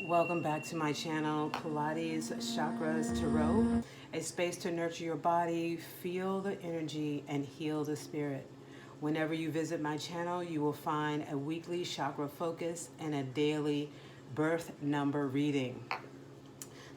Welcome back to my channel, Pilates, Chakras, Tarot, a space to nurture your body, feel the energy, and heal the spirit. Whenever you visit my channel, you will find a weekly chakra focus and a daily birth number reading.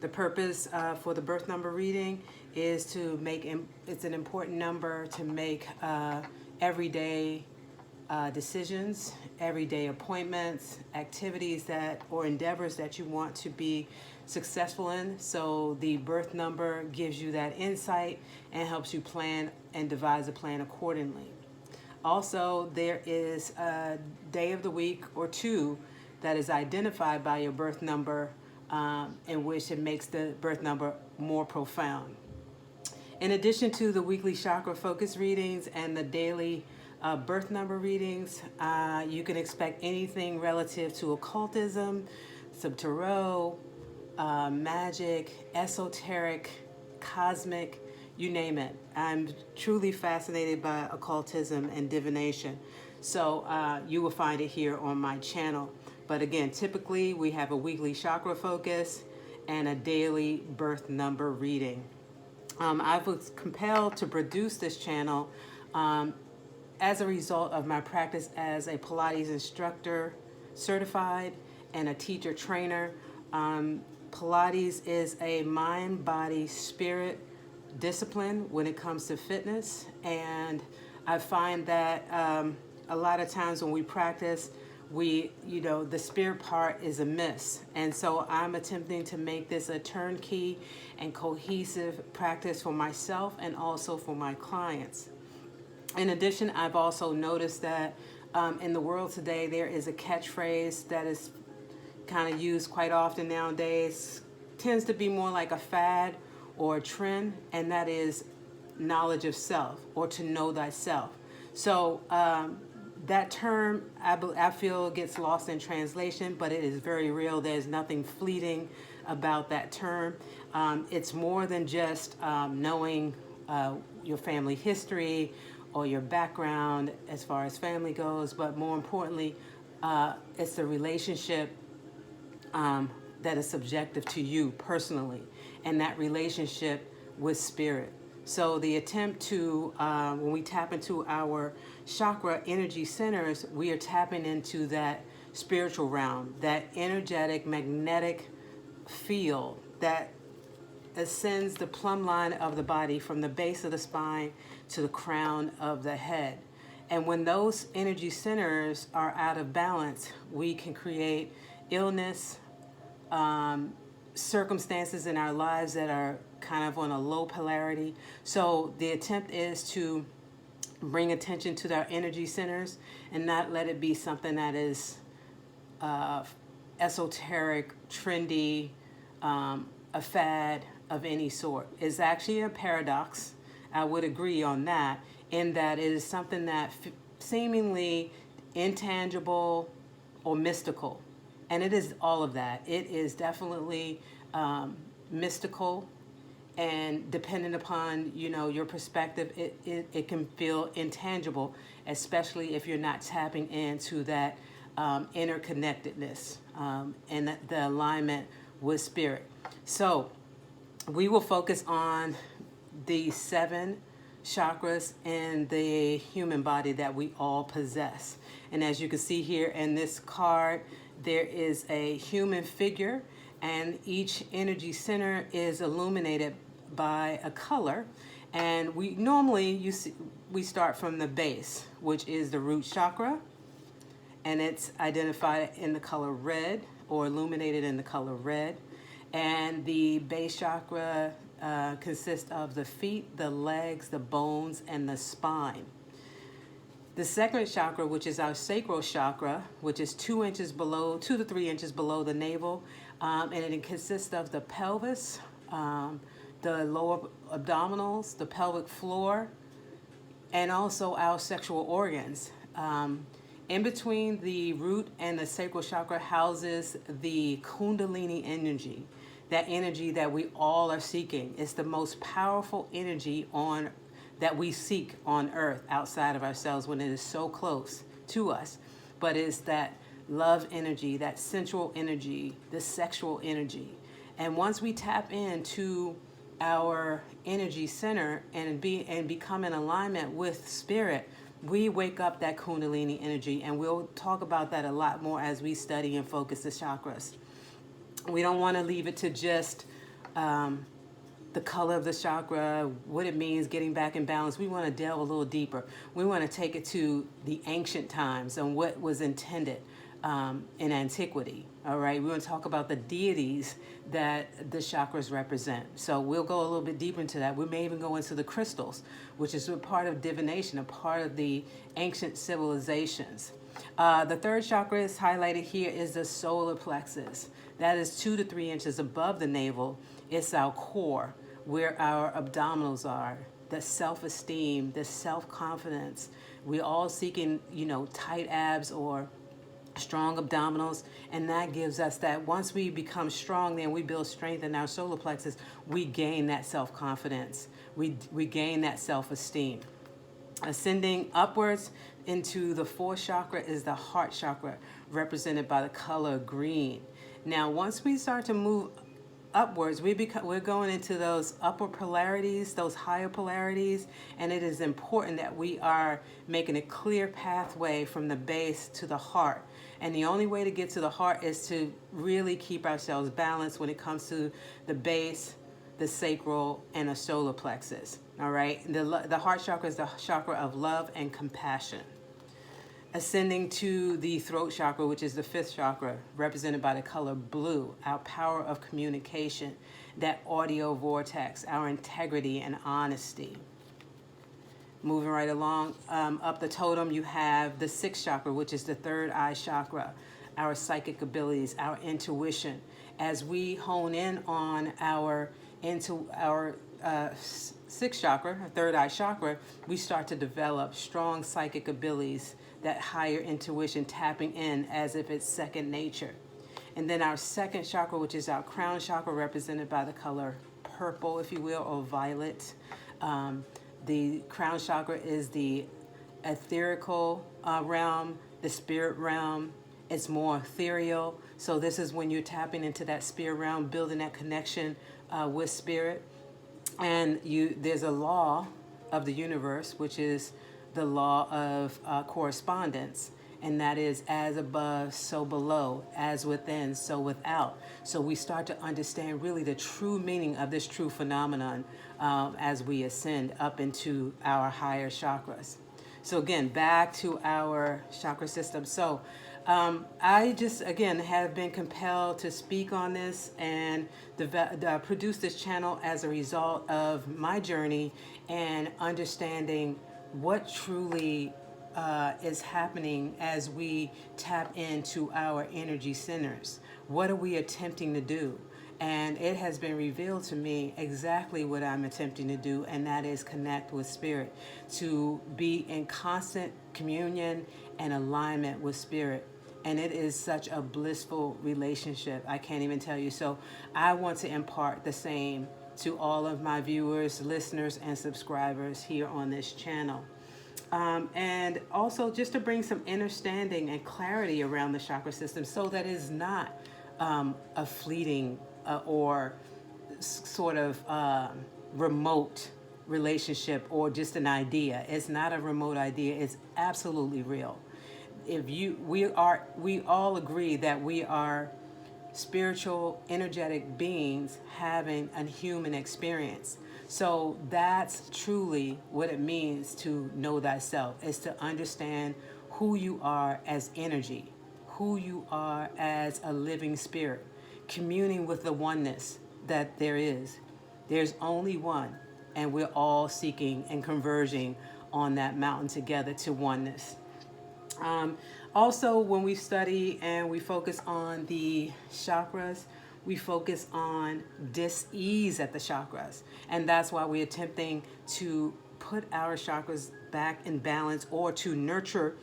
The purpose for the birth number reading is to make, it's an important number to make everyday decisions, everyday appointments, activities that or endeavors that you want to be successful in. So the birth number gives you that insight and helps you plan and devise a plan accordingly. Also, there is a day of the week or two that is identified by your birth number, in which it makes the birth number more profound. In addition to the weekly chakra focus readings and the daily birth number readings, you can expect anything relative to occultism, some tarot, magic, esoteric, cosmic, you name it. I'm truly fascinated by occultism and divination. So you will find it here on my channel. But again, typically we have a weekly chakra focus and a daily birth number reading. I was compelled to produce this channel as a result of my practice as a Pilates instructor, certified, and a teacher trainer. Pilates is a mind, body, spirit discipline when it comes to fitness. And I find that a lot of times when we practice, the spirit part is amiss. And so I'm attempting to make this a turnkey and cohesive practice for myself and also for my clients. In addition, I've also noticed that in the world today, there is a catchphrase that is kind of used quite often nowadays, tends to be more like a fad or a trend, and that is knowledge of self, or to know thyself. So that term, I feel, gets lost in translation, but it is very real. There's nothing fleeting about that term. It's more than just knowing your family history or your background as far as family goes, but more importantly, it's the relationship that is subjective to you personally, and that relationship with spirit. So the attempt to, when we tap into our chakra energy centers, we are tapping into that spiritual realm, that energetic, magnetic field that ascends the plumb line of the body from the base of the spine to the crown of the head. And when those energy centers are out of balance, we can create illness, circumstances in our lives that are kind of on a low polarity. So the attempt is to bring attention to our energy centers and not let it be something that is esoteric, trendy, a fad of any sort. It's actually a paradox. I would agree on that, in that it is something that seemingly intangible or mystical. And it is all of that. It is definitely mystical, and depending upon your perspective, it can feel intangible, especially if you're not tapping into that interconnectedness and the alignment with spirit. So we will focus on the 7 chakras in the human body that we all possess. And as you can see here in this card, there is a human figure, and each energy center is illuminated by a color. And we normally, we start from the base, which is the root chakra, and it's identified in the color red, or illuminated in the color red. And the base chakra consists of the feet, the legs, the bones, and the spine. The second chakra, which is our sacral chakra, which is 2 to 3 inches below the navel, and it consists of the pelvis, the lower abdominals, the pelvic floor, and also our sexual organs. In between the root and the sacral chakra houses the Kundalini energy, that energy that we all are seeking. It's the most powerful energy that we seek on earth outside of ourselves when it is so close to us. But it's that love energy, that sensual energy, the sexual energy. And once we tap into our energy center and become in alignment with spirit, we wake up that kundalini energy. And we'll talk about that a lot more as we study and focus the chakras. We don't want to leave it to just the color of the chakra, what it means, getting back in balance. We want to delve a little deeper. We want to take it to the ancient times and what was intended in antiquity. All right, we want to talk about the deities that the chakras represent. So we'll go a little bit deeper into that. We may even go into the crystals, which is a part of divination, a part of the ancient civilizations. The third chakra is highlighted here is the solar plexus. That is 2 to 3 inches above the navel. It's our core, where our abdominals are, the self-esteem, the self-confidence. We're all seeking, tight abs or strong abdominals, and that gives us that. Once we become strong, then we build strength in our solar plexus. We gain that self-confidence. We gain that self-esteem. Ascending upwards into the fourth chakra is the heart chakra, represented by the color green. Now, once we start to move upwards, we're going into those upper polarities, those higher polarities, and it is important that we are making a clear pathway from the base to the heart. And the only way to get to the heart is to really keep ourselves balanced when it comes to the base, the sacral, and the solar plexus. All right, the heart chakra is the chakra of love and compassion. Ascending to the throat chakra, which is the fifth chakra, represented by the color blue, our power of communication, that audio vortex, our integrity and honesty. Moving right along, up the totem, you have the sixth chakra, which is the third eye chakra, our psychic abilities, our intuition. As we hone in on our sixth chakra, our third eye chakra, we start to develop strong psychic abilities, that higher intuition, tapping in as if it's second nature. And then our second chakra, which is our crown chakra, represented by the color purple, if you will, or violet. The crown chakra is the etherical realm, the spirit realm. It's more ethereal. So this is when you're tapping into that spirit realm, building that connection with spirit. And there's a law of the universe, which is the law of correspondence, and that is as above, so below, as within, so without. So we start to understand really the true meaning of this true phenomenon as we ascend up into our higher chakras. So again, back to our chakra system. So I just, again, have been compelled to speak on this and produce this channel as a result of my journey and understanding what truly is happening as we tap into our energy centers. What are we attempting to do? And it has been revealed to me exactly what I'm attempting to do, and that is connect with spirit, to be in constant communion and alignment with spirit. And it is such a blissful relationship. I can't even tell you. So I want to impart the same to all of my viewers, listeners, and subscribers here on this channel. And also just to bring some understanding and clarity around the chakra system so that it's not a fleeting or sort of remote relationship or just an idea. It's not a remote idea. It's absolutely real. We all agree that we are spiritual, energetic beings having a human experience. So that's truly what it means to know thyself, is to understand who you are as energy, who you are as a living spirit, communing with the oneness that there is. There's only one, and we're all seeking and converging on that mountain together to oneness. Also, when we study and we focus on the chakras, we focus on dis-ease at the chakras. And that's why we're attempting to put our chakras back in balance, or to nurture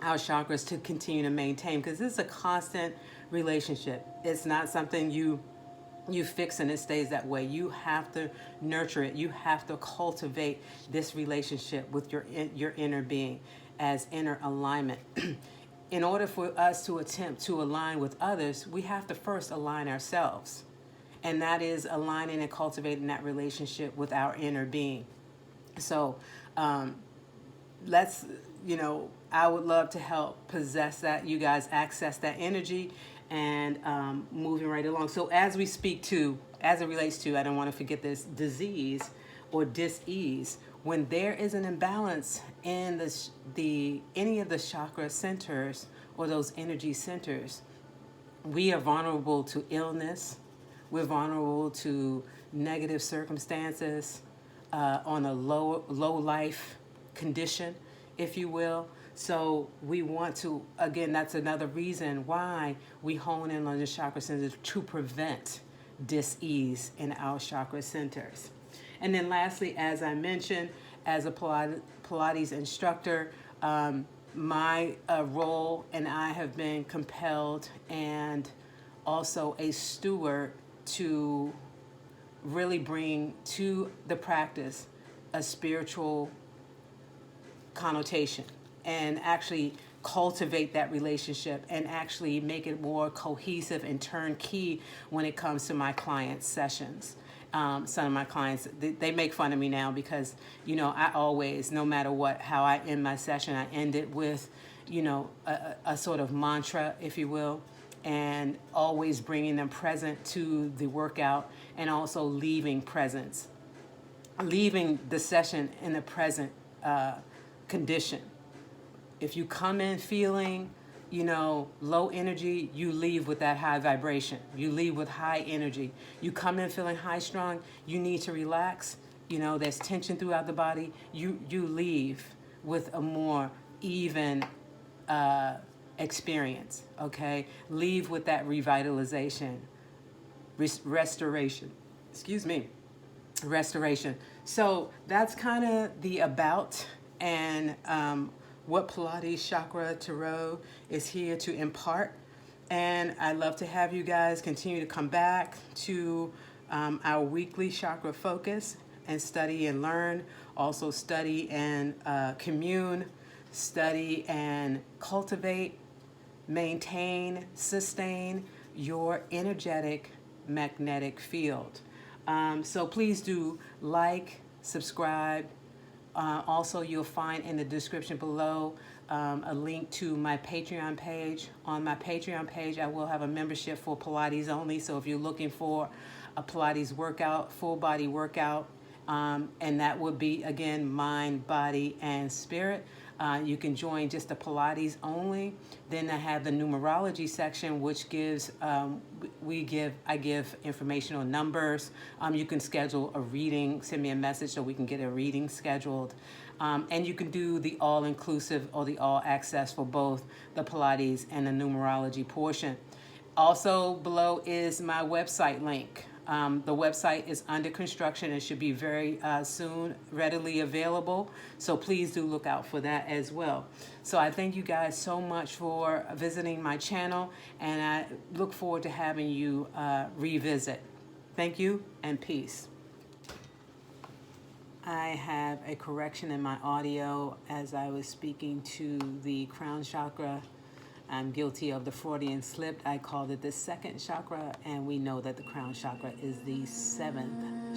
our chakras to continue to maintain, because this is a constant relationship. It's not something you fix and it stays that way. You have to nurture it. You have to cultivate this relationship with your inner being as inner alignment. in order for us to attempt to align with others, we have to first align ourselves. And that is aligning and cultivating that relationship with our inner being. So let's, I would love to help possess that, you guys access that energy and moving right along. So as we speak to, as it relates to, I don't want to forget this, disease or dis-ease, when there is an imbalance in any of the chakra centers or those energy centers, we are vulnerable to illness. We're vulnerable to negative circumstances, on a low life condition, if you will. So we want to, again, that's another reason why we hone in on the chakra centers, to prevent dis-ease in our chakra centers. And then lastly, as I mentioned, as a Pilates instructor, my role, and I have been compelled and also a steward to really bring to the practice a spiritual connotation and actually cultivate that relationship and actually make it more cohesive and turnkey when it comes to my clients' sessions. Some of my clients, they make fun of me now because, I always, no matter what, how I end my session, I end it with, a sort of mantra, if you will, and always bringing them present to the workout and also leaving the session in the present condition. If you come in feeling, low energy, you leave with that high vibration. You leave with high energy. You come in feeling high strung, you need to relax. There's tension throughout the body. You leave with a more even experience, okay? Leave with that revitalization, restoration. Restoration. So that's kind of the about and what Pilates Chakra Tarot is here to impart. And I'd love to have you guys continue to come back to our weekly chakra focus and study and learn. Also study and commune, study and cultivate, maintain, sustain your energetic magnetic field. So please do like, subscribe. Also, you'll find in the description below a link to my Patreon page. On my Patreon page, I will have a membership for Pilates only. So if you're looking for a Pilates workout, full body workout, and that would be, again, mind, body, and spirit, you can join just the Pilates only. Then I have the numerology section, which gives, I give information on numbers. You can schedule a reading, send me a message so we can get a reading scheduled. And you can do the all-inclusive or the all-access for both the Pilates and the numerology portion. Also below is my website link. The website is under construction and should be very soon readily available. So please do look out for that as well. So I thank you guys so much for visiting my channel, and I look forward to having you revisit. Thank you and peace. I have a correction in my audio as I was speaking to the crown chakra. I'm guilty of the Freudian slip. I called it the second chakra, and we know that the crown chakra is the seventh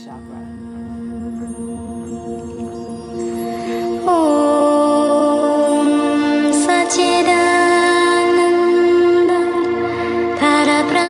chakra.